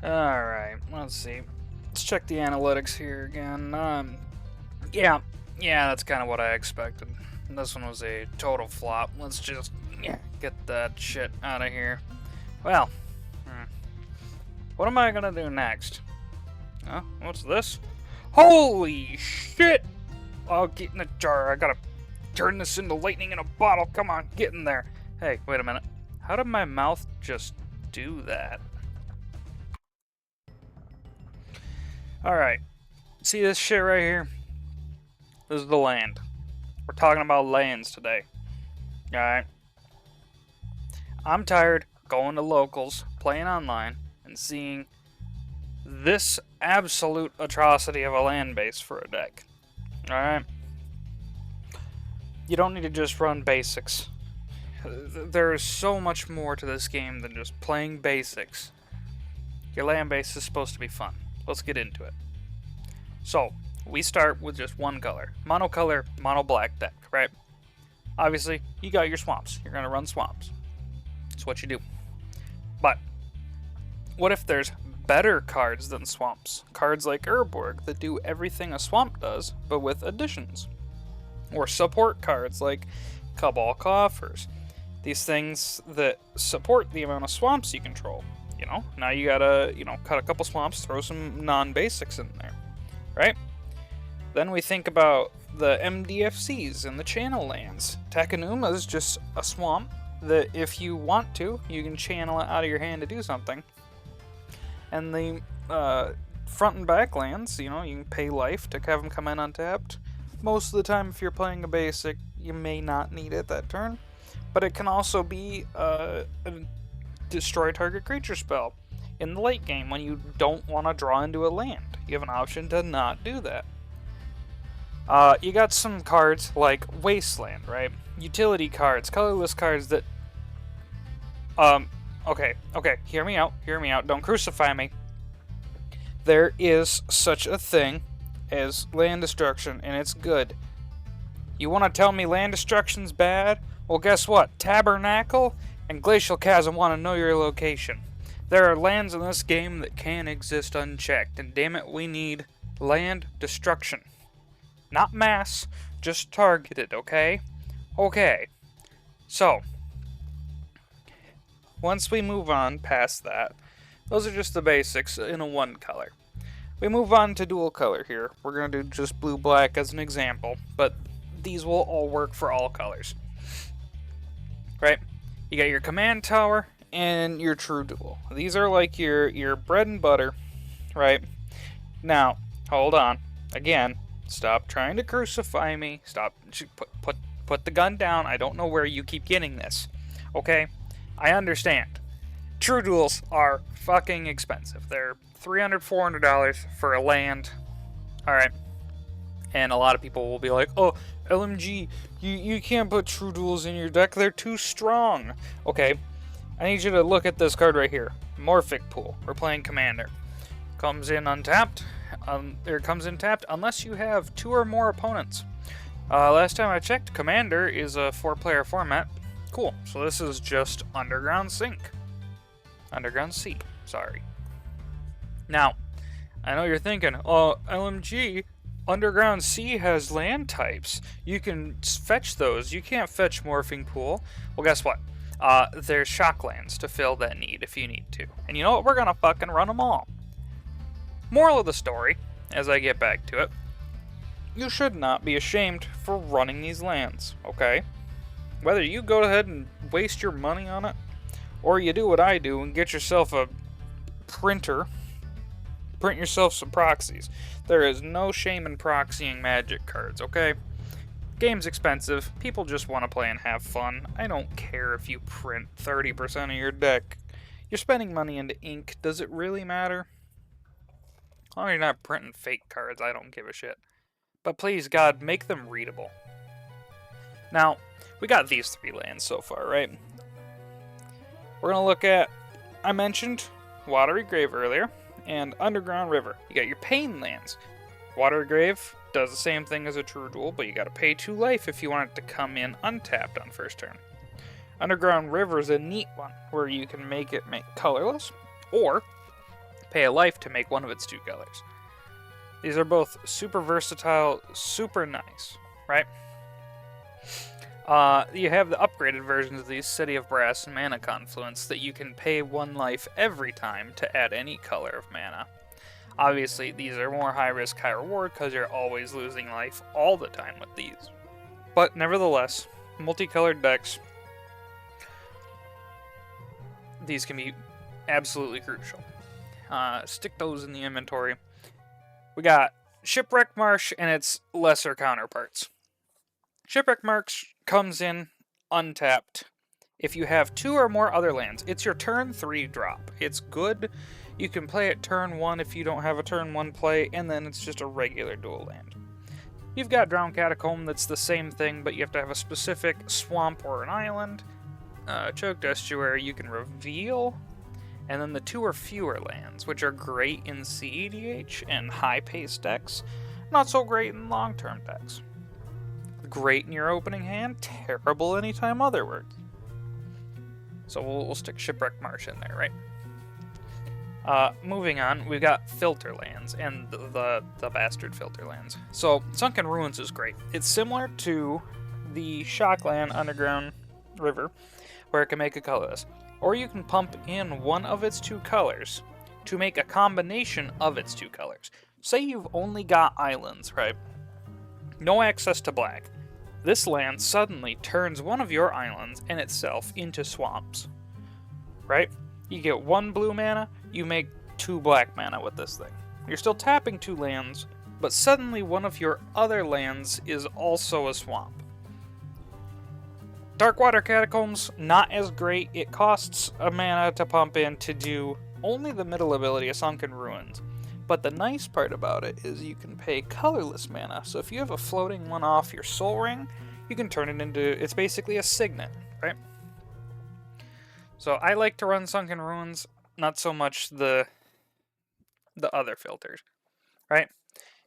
Alright, let's see. Let's check the analytics here again. Yeah, that's kind of what I expected. This one was a total flop. Let's just get that shit out of here. Well, what am I gonna do next? Huh? What's this? Holy shit! Oh, get in the jar. I gotta turn this into lightning in a bottle. Come on, get in there. Hey, wait a minute. How did my mouth just do that? Alright. See this shit right here? This is the land. We're talking about lands today. Alright. I'm tired going to locals, playing online, and seeing this absolute atrocity of a land base for a deck. Alright? You don't need to just run basics. There is so much more to this game than just playing basics. Your land base is supposed to be fun. Let's get into it. So, we start with just one color. Monocolor, mono black deck, right? Obviously, you got your swamps. You're going to run swamps. That's what you do. But, what if there's better cards than swamps? Cards like Urborg that do everything a swamp does, but with additions. Or support cards like Cabal Coffers. These things that support the amount of swamps you control. You know, now you gotta, cut a couple swamps, throw some non-basics in there, right? Then we think about the MDFCs and the channel lands. Takenuma is just a swamp that if you want to, you can channel it out of your hand to do something. And the front and back lands, you can pay life to have them come in untapped. Most of the time, if you're playing a basic, you may not need it that turn. But it can also be a destroy target creature spell in the late game when you don't want to draw into a land. You have an option to not do that. You got some cards like Wasteland, right? Utility cards, colorless cards that... Okay, hear me out, don't crucify me. There is such a thing as land destruction, and it's good. You want to tell me land destruction's bad? Well, guess what? Tabernacle and Glacial Chasm want to know your location. There are lands in this game that can exist unchecked, and damn it, we need land destruction. Not mass, just targeted, okay? Okay. So, once we move on past that, those are just the basics in a one color. We move on to dual color here. We're going to do just blue-black as an example, but these will all work for all colors. Right? You got your command tower and your true duel. These are like your bread and butter, right? Now, hold on. Again, stop trying to crucify me. Stop. Put the gun down. I don't know where you keep getting this. Okay? I understand. True duels are fucking expensive. They're $300, $400 for a land. Alright. And a lot of people will be like, oh, LMG, you can't put true duels in your deck. They're too strong. Okay. I need you to look at this card right here. Morphic Pool. We're playing Commander. Comes in untapped. Comes in tapped unless you have 2 or more opponents. Last time I checked, Commander is a 4-player format. Cool. So this is just Underground Sink. Underground Sea. Sorry. Now, I know you're thinking, oh, LMG, Underground Sea has land types. You can fetch those. You can't fetch Morphing Pool. Well, guess what? There's Shocklands to fill that need if you need to. And you know what? We're gonna fucking run them all. Moral of the story, as I get back to it, you should not be ashamed for running these lands, okay? Whether you go ahead and waste your money on it, or you do what I do and get yourself a printer, print yourself some proxies. There is no shame in proxying Magic cards, okay? Game's expensive. People just want to play and have fun. I don't care if you print 30% of your deck. You're spending money into ink. Does it really matter? As long as you're not printing fake cards, I don't give a shit. But please, God, make them readable. Now, we got these 3 lands so far, right? We're going to look at, I mentioned Watery Grave earlier, and Underground River. You got your Pain lands. Watery Grave does the same thing as a True Duel, but you got to pay 2 life if you want it to come in untapped on first turn. Underground River is a neat one, where you can make it colorless, or pay a life to make one of its 2 colors. These are both super versatile, super nice, right? You have the upgraded versions of these, City of Brass and Mana Confluence, that you can pay 1 life every time to add any color of mana. Obviously, these are more high risk, high reward, because you're always losing life all the time with these. But nevertheless, multicolored decks, these can be absolutely crucial. Stick those in the inventory. We got Shipwreck Marsh and its lesser counterparts. Shipwreck Marsh comes in untapped. If you have 2 or more other lands, it's your turn 3 drop. It's good. You can play it turn 1 if you don't have a turn 1 play, and then it's just a regular dual land. You've got Drowned Catacomb that's the same thing, but you have to have a specific swamp or an island. Choked Estuary you can reveal. And then the 2 or fewer lands, which are great in CEDH and high-paced decks, not so great in long-term decks. Great in your opening hand, terrible anytime otherwise. So we'll stick Shipwreck Marsh in there, right? Moving on, we've got Filter Lands and the bastard Filter Lands. So Sunken Ruins is great. It's similar to the Shockland Underground River, where it can make a colorless. Or you can pump in one of its 2 colors to make a combination of its 2 colors. Say you've only got islands, right? No access to black. This land suddenly turns one of your islands and itself into swamps, right? You get 1 blue mana, you make 2 black mana with this thing. You're still tapping 2 lands, but suddenly one of your other lands is also a swamp. Darkwater Catacombs, not as great. It costs a mana to pump in to do only the middle ability of Sunken Ruins. But the nice part about it is you can pay colorless mana. So if you have a floating one off your Soul Ring, you can turn it into, it's basically a Signet, right? So I like to run Sunken Ruins, not so much the other filters, right?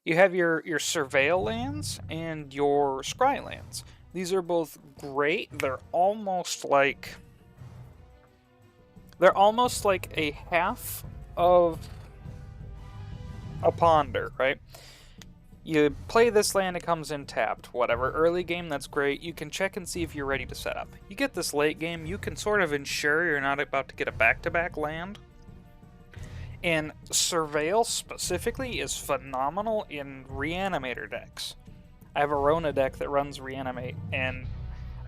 You have your Surveil lands and your Scry lands. These are both great. They're almost like a half of a ponder, right? You play this land, it comes in tapped. Whatever, early game, that's great. You can check and see if you're ready to set up. You get this late game, you can sort of ensure you're not about to get a back-to-back land. And Surveil specifically is phenomenal in Reanimator decks. I have a Rona deck that runs Reanimate, and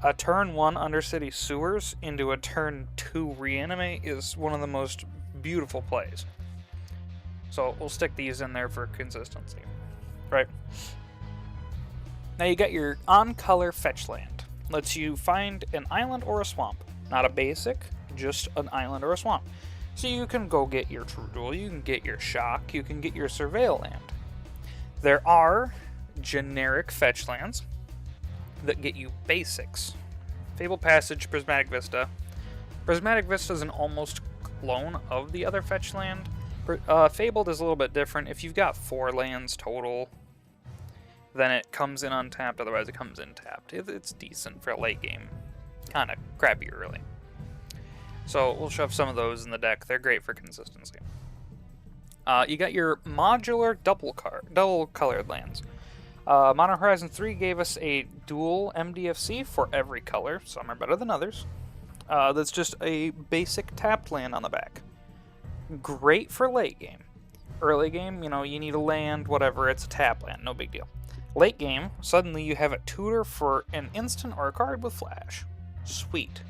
a turn 1 Undercity Sewers into a turn 2 Reanimate is one of the most beautiful plays. So we'll stick these in there for consistency, right? Now you got your on-color fetch land. Lets you find an island or a swamp. Not a basic, just an island or a swamp. So you can go get your True Duel, you can get your Shock, you can get your Surveil land. There are generic fetch lands that get you basics. Fabled Passage, Prismatic Vista. Prismatic Vista is an almost clone of the other fetch land. Fabled is a little bit different. If you've got 4 lands total, then it comes in untapped, otherwise it comes in tapped. It's decent for a late game. Kind of crappy early. So we'll shove some of those in the deck. They're great for consistency. You got your modular double-colored lands. Modern Horizon 3 gave us a dual MDFC for every color. Some are better than others. That's just a basic tapped land on the back. Great for late game. Early game, you need a land, whatever, it's a tap land, no big deal. Late game, suddenly you have a tutor for an instant or a card with flash. Sweet.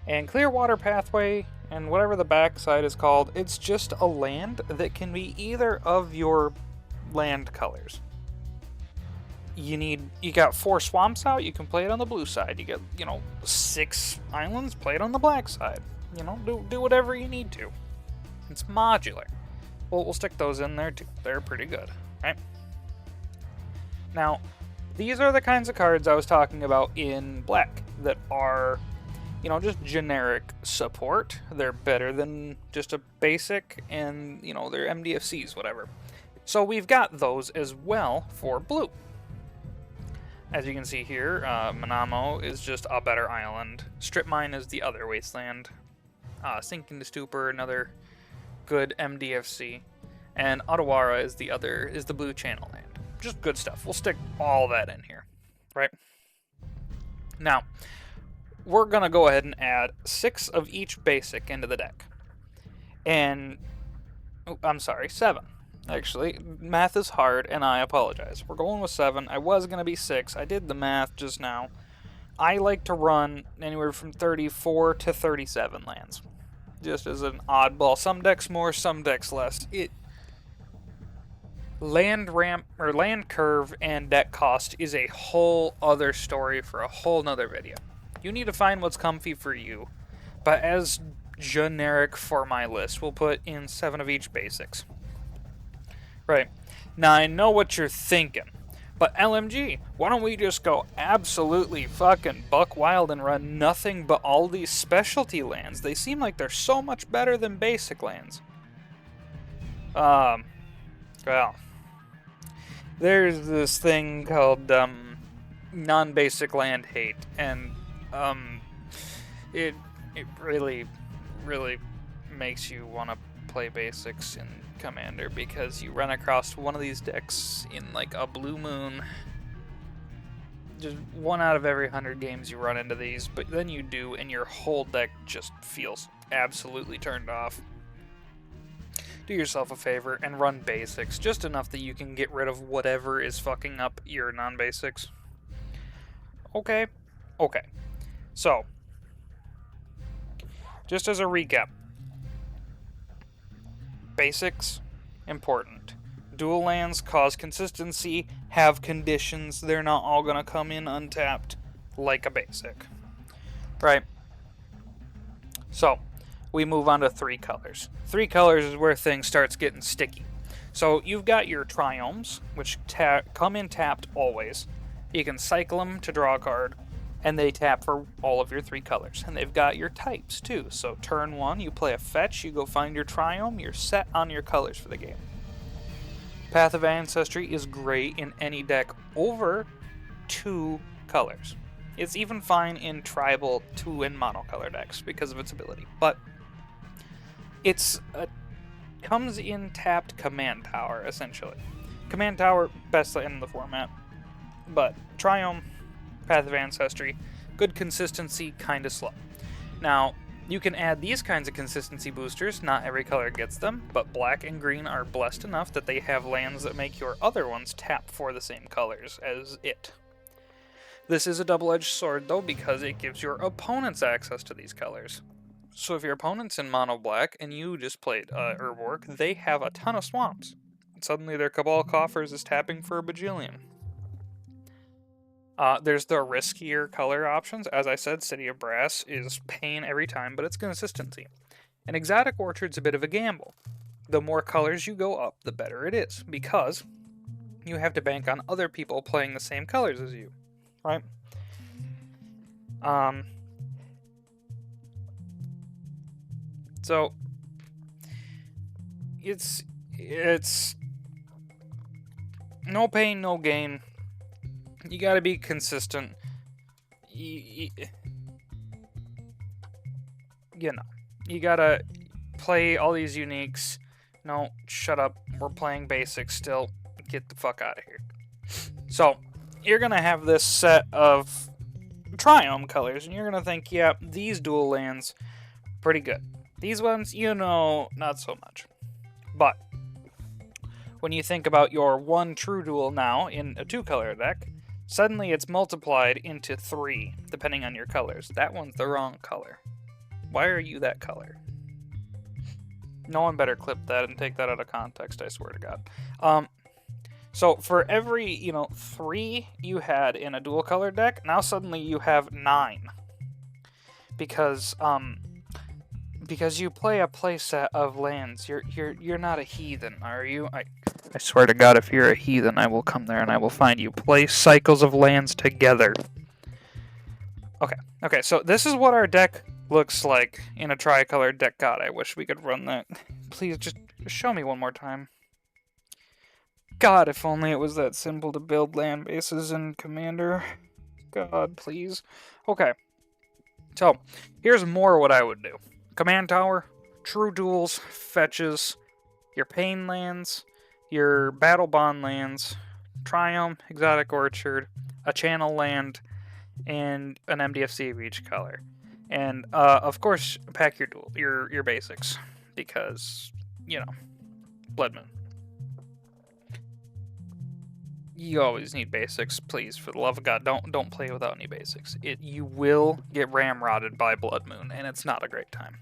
And Clearwater Pathway, and whatever the backside is called, it's just a land that can be either of your land colors. You got 4 swamps out, you can play it on the blue side. You get, 6 islands, play it on the black side. Do whatever you need to. It's modular. Well, we'll stick those in there too. They're pretty good, right? Now, these are the kinds of cards I was talking about in black that are, just generic support. They're better than just a basic, and, they're MDFCs, whatever. So we've got those as well for blue. As you can see here, Manamo is just a better island. Strip Mine is the other wasteland. Sink into Stupor, another good MDFC, and Otawara is the blue channel land. Just good stuff. We'll stick all that in here, right? Now, we're gonna go ahead and add 6 of each basic into the deck, and I'm sorry, 7. Actually, math is hard, and I apologize. We're going with 7. I was gonna be 6. I did the math just now. I like to run anywhere from 34 to 37 lands, just as an oddball. Some decks more, some decks less. Land ramp or land curve and deck cost is a whole other story for a whole nother video. You need to find what's comfy for you. But as generic for my list, we'll put in 7 of each basics. Right. Now I know what you're thinking. But LMG, why don't we just go absolutely fucking buck wild and run nothing but all these specialty lands? They seem like they're so much better than basic lands. Well, there's this thing called non-basic land hate, and it really makes you want to play basics in Commander, because you run across one of these decks in like a blue moon. Just 1 out of every 100 games you run into these, but then you do, and your whole deck just feels absolutely turned off. Do yourself a favor and run basics, just enough that you can get rid of whatever is fucking up your non-basics. Okay. So, just as a recap, basics, important. Dual lands cause consistency, have conditions, they're not all gonna come in untapped like a basic. Right? So, we move on to 3 colors. 3 colors is where things starts getting sticky. So, you've got your Triomes, which come in tapped always. You can cycle them to draw a card, and they tap for all of your 3 colors. And they've got your types, too. So turn 1, you play a fetch, you go find your Triome, you're set on your colors for the game. Path of Ancestry is great in any deck over 2 colors. It's even fine in tribal 2 and monocolor decks because of its ability. But comes in tapped command power, essentially. Command tower, best in the format. But Triome, Path of Ancestry, good consistency, kinda slow. Now, you can add these kinds of consistency boosters, not every color gets them, but black and green are blessed enough that they have lands that make your other ones tap for the same colors as it. This is a double-edged sword, though, because it gives your opponents access to these colors. So if your opponent's in mono black and you just played Urborg, they have a ton of swamps. Suddenly their Cabal Coffers is tapping for a bajillion. There's the riskier color options. As I said, City of Brass is pain every time, but it's consistency. An Exotic Orchard's a bit of a gamble. The more colors you go up, the better it is, because you have to bank on other people playing the same colors as you, right? So it's no pain, no gain. You gotta be consistent. You gotta play all these uniques. No, shut up. We're playing basics still. Get the fuck out of here. So, you're gonna have this set of Triome colors, and you're gonna think, yeah, these dual lands, pretty good. These ones, not so much. But, when you think about your 1 true dual now in a 2-color deck, suddenly it's multiplied into 3, depending on your colors. That one's the wrong color. Why are you that color? No one better clip that and take that out of context, I swear to God. So for every, 3 you had in a dual color deck, now suddenly you have 9. Because you play a playset of lands. You're not a heathen, are you? I swear to God, if you're a heathen, I will come there and I will find you. Play cycles of lands together. Okay, so this is what our deck looks like in a tricolor deck. God, I wish we could run that. Please, just show me one more time. God, if only it was that simple to build land bases in Commander. God, please. Okay, so here's more what I would do. Command tower, true duels, fetches, your pain lands, your battle bond lands, Triumph, Exotic Orchard, a channel land, and an MDFC of each color. And of course, pack your basics, because Blood Moon. You always need basics, please. For the love of God, don't play without any basics. You will get ramrodded by Blood Moon, and it's not a great time.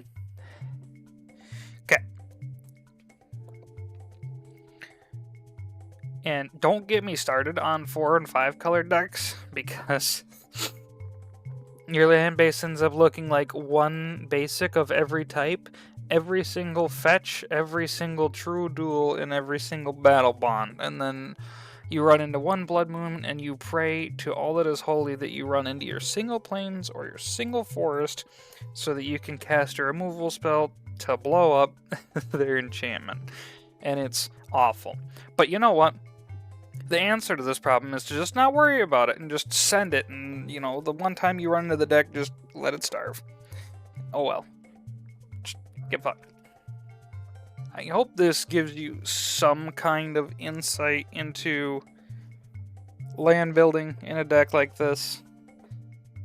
Okay. And don't get me started on 4 and 5 color decks, because your land base ends up looking like one basic of every type, every single fetch, every single true duel, and every single battle bond. And then you run into one Blood Moon, and you pray to all that is holy that you run into your single plains or your single forest, so that you can cast a removal spell to blow up their enchantment. And it's awful. But you know what? The answer to this problem is to just not worry about it and just send it, and the one time you run into the deck, just let it starve. Oh well. Just get fucked. I hope this gives you some kind of insight into land building in a deck like this.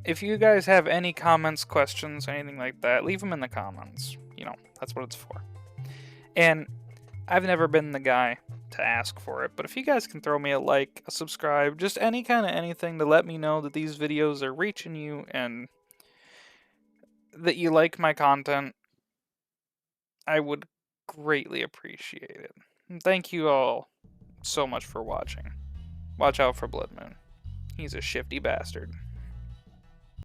If you guys have any comments, questions, anything like that, leave them in the comments. That's what it's for. And I've never been the guy to ask for it, but if you guys can throw me a like, a subscribe, just any kind of anything to let me know that these videos are reaching you and that you like my content, I would greatly appreciate it. And thank you all so much for watching. Watch out for Blood Moon. He's a shifty bastard.